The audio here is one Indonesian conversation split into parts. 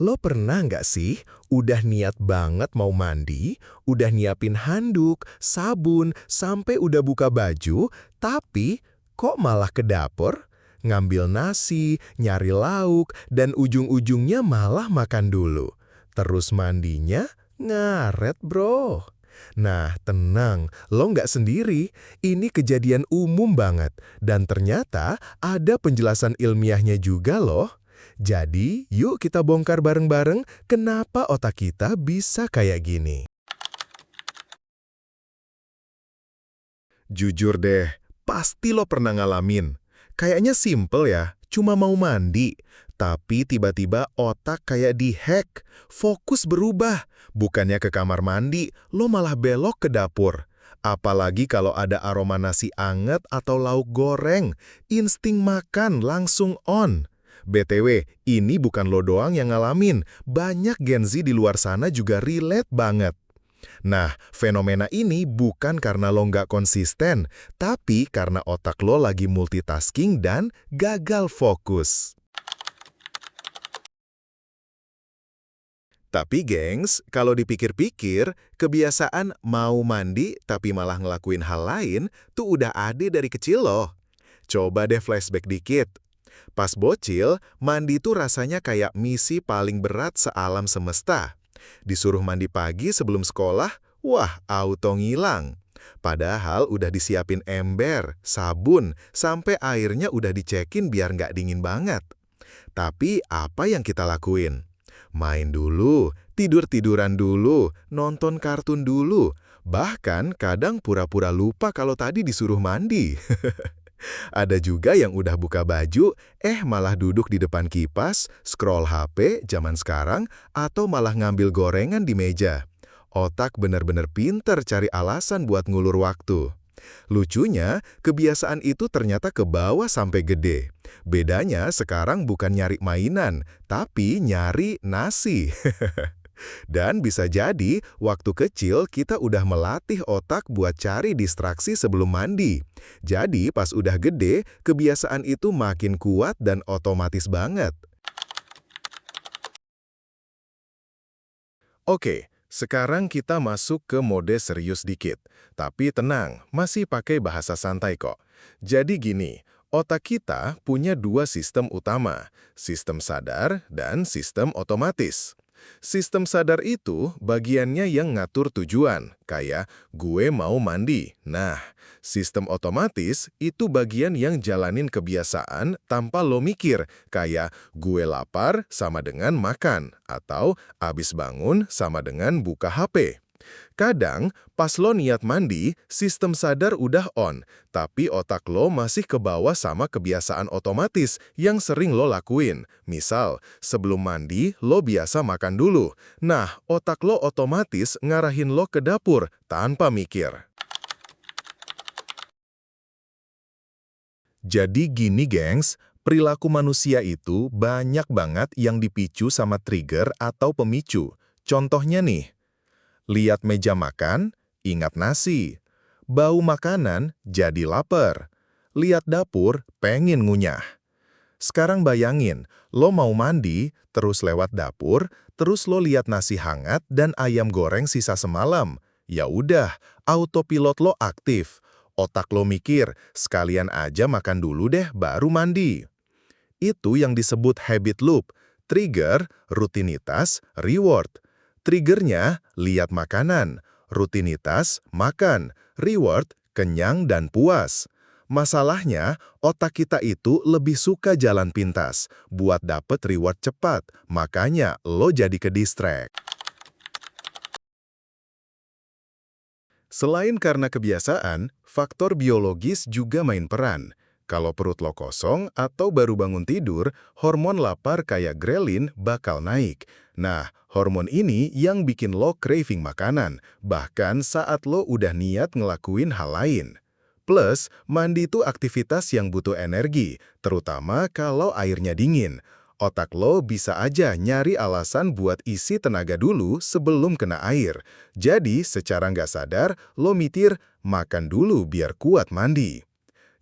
Lo pernah nggak sih udah niat banget mau mandi, udah nyiapin handuk, sabun, sampai udah buka baju, tapi kok malah ke dapur? Ngambil nasi, nyari lauk, dan ujung-ujungnya malah makan dulu. Terus mandinya ngaret bro. Nah, tenang, lo nggak sendiri. Ini kejadian umum banget. Dan ternyata ada penjelasan ilmiahnya juga loh. Jadi, yuk kita bongkar bareng-bareng kenapa otak kita bisa kayak gini. Jujur deh, pasti lo pernah ngalamin. Kayaknya simple ya, cuma mau mandi. Tapi tiba-tiba otak kayak dihack, fokus berubah. Bukannya ke kamar mandi, lo malah belok ke dapur. Apalagi kalau ada aroma nasi anget atau lauk goreng, insting makan langsung on. BTW, ini bukan lo doang yang ngalamin. Banyak Gen Z di luar sana juga relate banget. Nah, fenomena ini bukan karena lo nggak konsisten, tapi karena otak lo lagi multitasking dan gagal fokus. Tapi gengs, kalau dipikir-pikir, kebiasaan mau mandi tapi malah ngelakuin hal lain tuh udah ada dari kecil loh. Coba deh flashback dikit. Pas bocil, mandi tuh rasanya kayak misi paling berat sealam semesta. Disuruh mandi pagi sebelum sekolah, wah auto ngilang. Padahal udah disiapin ember, sabun, sampai airnya udah dicekin biar nggak dingin banget. Tapi apa yang kita lakuin? Main dulu, tidur-tiduran dulu, nonton kartun dulu. Bahkan kadang pura-pura lupa kalau tadi disuruh mandi. Ada juga yang udah buka baju, malah duduk di depan kipas, scroll HP zaman sekarang, atau malah ngambil gorengan di meja. Otak benar-benar pinter cari alasan buat ngulur waktu. Lucunya, kebiasaan itu ternyata kebawa sampai gede. Bedanya sekarang bukan nyari mainan, tapi nyari nasi. Dan bisa jadi, waktu kecil kita udah melatih otak buat cari distraksi sebelum mandi. Jadi pas udah gede, kebiasaan itu makin kuat dan otomatis banget. Oke, sekarang kita masuk ke mode serius dikit. Tapi tenang, masih pakai bahasa santai kok. Jadi gini, otak kita punya dua sistem utama, sistem sadar dan sistem otomatis. Sistem sadar itu bagiannya yang ngatur tujuan, kayak gue mau mandi. Nah, sistem otomatis itu bagian yang jalanin kebiasaan tanpa lo mikir, kayak gue lapar sama dengan makan, atau abis bangun sama dengan buka HP. Kadang, pas lo niat mandi, sistem sadar udah on, tapi otak lo masih ke bawah sama kebiasaan otomatis yang sering lo lakuin. Misal, sebelum mandi, lo biasa makan dulu. Nah, otak lo otomatis ngarahin lo ke dapur tanpa mikir. Jadi gini gengs, perilaku manusia itu banyak banget yang dipicu sama trigger atau pemicu. Contohnya nih, lihat meja makan, ingat nasi. Bau makanan, jadi lapar. Lihat dapur, pengen ngunyah. Sekarang bayangin, lo mau mandi, terus lewat dapur, terus lo lihat nasi hangat dan ayam goreng sisa semalam. Ya udah, autopilot lo aktif. Otak lo mikir, sekalian aja makan dulu deh, baru mandi. Itu yang disebut habit loop. Trigger, rutinitas, reward. Triggernya, lihat makanan. Rutinitas, makan. Reward, kenyang dan puas. Masalahnya, otak kita itu lebih suka jalan pintas, buat dapet reward cepat. Makanya, lo jadi ke-distract. Selain karena kebiasaan, faktor biologis juga main peran. Kalau perut lo kosong atau baru bangun tidur, hormon lapar kayak grelin bakal naik. Nah, hormon ini yang bikin lo craving makanan, bahkan saat lo udah niat ngelakuin hal lain. Plus, mandi itu aktivitas yang butuh energi, terutama kalau airnya dingin. Otak lo bisa aja nyari alasan buat isi tenaga dulu sebelum kena air. Jadi, secara nggak sadar, lo mikir, makan dulu biar kuat mandi.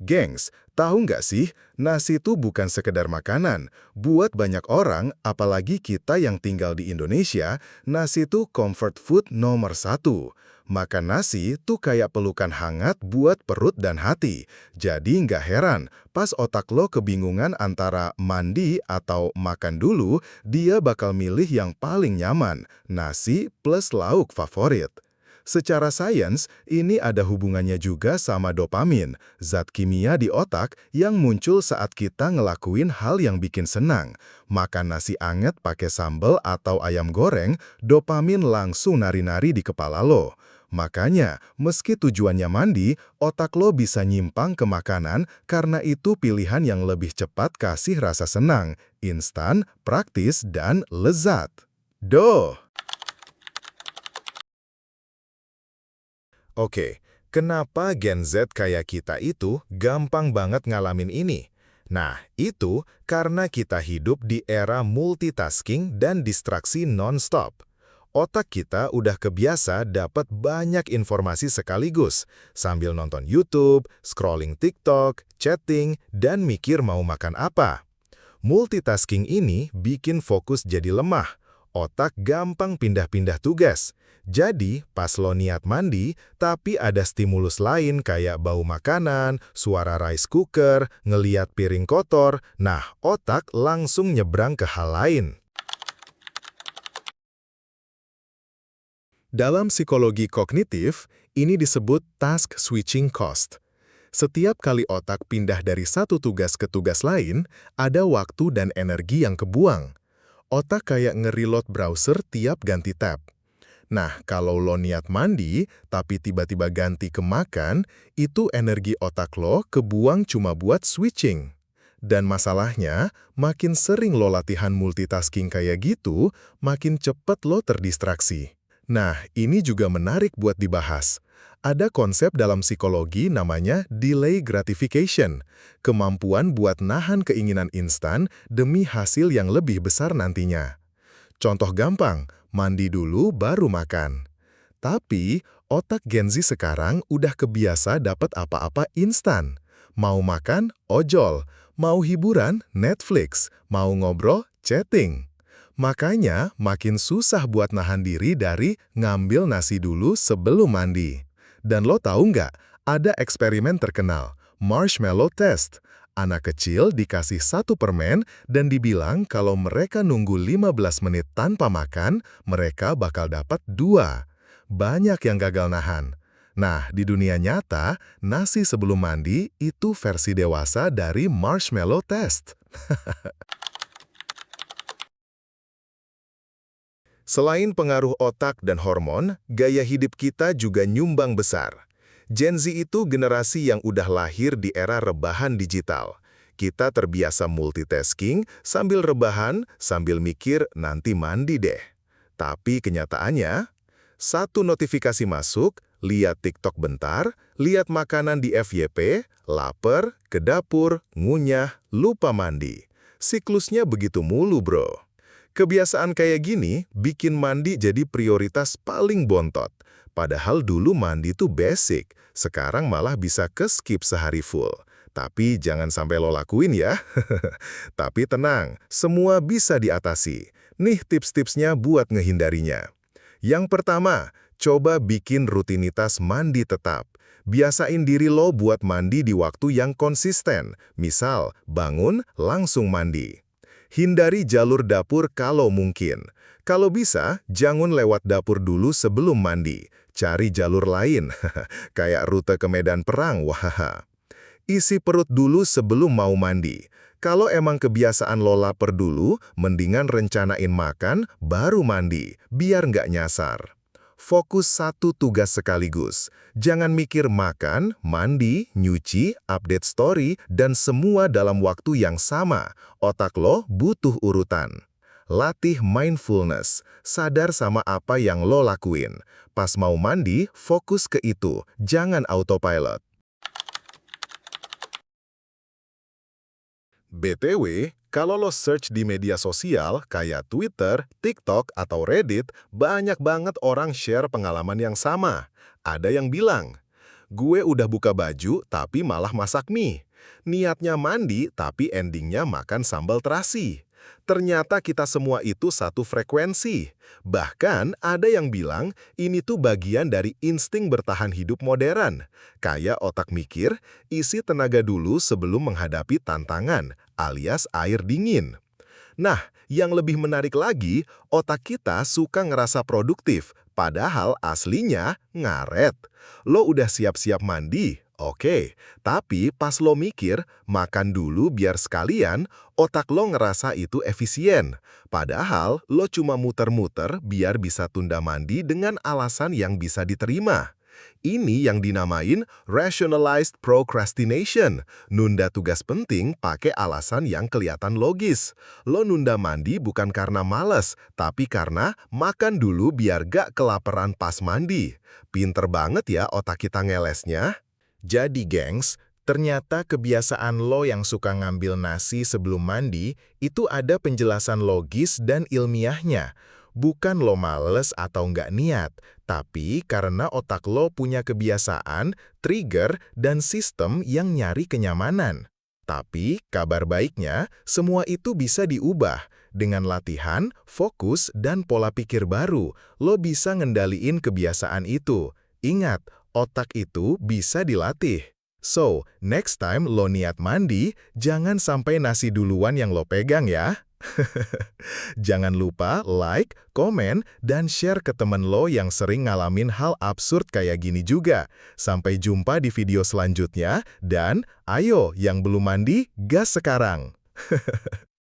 Gengs, tahu nggak sih, Nasi itu bukan sekedar makanan. Buat banyak orang, apalagi kita yang tinggal di Indonesia, nasi itu comfort food nomor satu. Makan nasi tuh kayak pelukan hangat buat perut dan hati. Jadi nggak heran, pas otak lo kebingungan antara mandi atau makan dulu, dia bakal milih yang paling nyaman, nasi plus lauk favorit. Secara sains, ini ada hubungannya juga sama dopamin, zat kimia di otak yang muncul saat kita ngelakuin hal yang bikin senang. Makan nasi anget pakai sambal atau ayam goreng, dopamin langsung nari-nari di kepala lo. Makanya, meski tujuannya mandi, otak lo bisa nyimpang ke makanan karena itu pilihan yang lebih cepat kasih rasa senang, instan, praktis, dan lezat. Doh! Oke, kenapa Gen Z kayak kita itu gampang banget ngalamin ini? Nah, itu karena kita hidup di era multitasking dan distraksi non-stop. Otak kita udah kebiasa dapat banyak informasi sekaligus, sambil nonton YouTube, scrolling TikTok, chatting, dan mikir mau makan apa. Multitasking ini bikin fokus jadi lemah. Otak gampang pindah-pindah tugas. Jadi, pas lo niat mandi, tapi ada stimulus lain kayak bau makanan, suara rice cooker, ngeliat piring kotor, nah otak langsung nyebrang ke hal lain. Dalam psikologi kognitif, ini disebut task switching cost. Setiap kali otak pindah dari satu tugas ke tugas lain, ada waktu dan energi yang kebuang. Otak kayak nge-reload browser tiap ganti tab. Nah, kalau lo niat mandi, tapi tiba-tiba ganti ke makan, itu energi otak lo kebuang cuma buat switching. Dan masalahnya, makin sering lo latihan multitasking kayak gitu, makin cepet lo terdistraksi. Nah, ini juga menarik buat dibahas. Ada konsep dalam psikologi namanya delay gratification, kemampuan buat nahan keinginan instan demi hasil yang lebih besar nantinya. Contoh gampang, mandi dulu baru makan. Tapi, otak Gen Z sekarang udah kebiasa dapat apa-apa instan. Mau makan, ojol. Mau hiburan, Netflix. Mau ngobrol, chatting. Makanya, makin susah buat nahan diri dari ngambil nasi dulu sebelum mandi. Dan lo tahu nggak, ada eksperimen terkenal, marshmallow test. Anak kecil dikasih satu permen dan dibilang kalau mereka nunggu 15 menit tanpa makan, mereka bakal dapat 2. Banyak yang gagal nahan. Nah, di dunia nyata, nasi sebelum mandi itu versi dewasa dari marshmallow test. Selain pengaruh otak dan hormon, gaya hidup kita juga nyumbang besar. Gen Z itu generasi yang udah lahir di era rebahan digital. Kita terbiasa multitasking sambil rebahan, sambil mikir nanti mandi deh. Tapi kenyataannya, satu notifikasi masuk, lihat TikTok bentar, lihat makanan di FYP, lapar, ke dapur, ngunyah, lupa mandi. Siklusnya begitu mulu, bro. Kebiasaan kayak gini bikin mandi jadi prioritas paling bontot. Padahal dulu mandi tuh basic, sekarang malah bisa ke-skip sehari full. Tapi jangan sampai lo lakuin ya. Tapi tenang, semua bisa diatasi. Nih tips-tipsnya buat ngehindarinya. Yang pertama, coba bikin rutinitas mandi tetap. Biasain diri lo buat mandi di waktu yang konsisten. Misal, bangun, langsung mandi. Hindari jalur dapur kalau mungkin. Kalau bisa, jangan lewat dapur dulu sebelum mandi. Cari jalur lain, kayak rute ke medan perang, wahaha. Isi perut dulu sebelum mau mandi. Kalau emang kebiasaan lo lapar dulu, mendingan rencanain makan, baru mandi, biar nggak nyasar. Fokus satu tugas sekaligus. Jangan mikir makan, mandi, nyuci, update story, dan semua dalam waktu yang sama. Otak lo butuh urutan. Latih mindfulness, sadar sama apa yang lo lakuin. Pas mau mandi, fokus ke itu, jangan autopilot. BTW, kalau lo search di media sosial kayak Twitter, TikTok, atau Reddit, banyak banget orang share pengalaman yang sama. Ada yang bilang, gue udah buka baju tapi malah masak mie. Niatnya mandi, tapi endingnya makan sambal terasi. Ternyata kita semua itu satu frekuensi. Bahkan ada yang bilang ini tuh bagian dari insting bertahan hidup modern. Kayak otak mikir, isi tenaga dulu sebelum menghadapi tantangan, alias air dingin. Nah, yang lebih menarik lagi, otak kita suka ngerasa produktif, padahal aslinya ngaret. Lo udah siap-siap mandi? Oke, tapi pas lo mikir, makan dulu biar sekalian, otak lo ngerasa itu efisien. Padahal lo cuma muter-muter biar bisa tunda mandi dengan alasan yang bisa diterima. Ini yang dinamain rationalized procrastination. Nunda tugas penting pakai alasan yang kelihatan logis. Lo nunda mandi bukan karena malas, tapi karena makan dulu biar gak kelaparan pas mandi. Pinter banget ya otak kita ngelesnya. Jadi gengs, ternyata kebiasaan lo yang suka ngambil nasi sebelum mandi itu ada penjelasan logis dan ilmiahnya. Bukan lo males atau nggak niat, tapi karena otak lo punya kebiasaan, trigger, dan sistem yang nyari kenyamanan. Tapi kabar baiknya, semua itu bisa diubah. Dengan latihan, fokus, dan pola pikir baru, lo bisa ngendaliin kebiasaan itu. Ingat, otak itu bisa dilatih. So, next time lo niat mandi, jangan sampai nasi duluan yang lo pegang ya. Jangan lupa like, komen, dan share ke temen lo yang sering ngalamin hal absurd kayak gini juga. Sampai jumpa di video selanjutnya, dan ayo yang belum mandi, gas sekarang.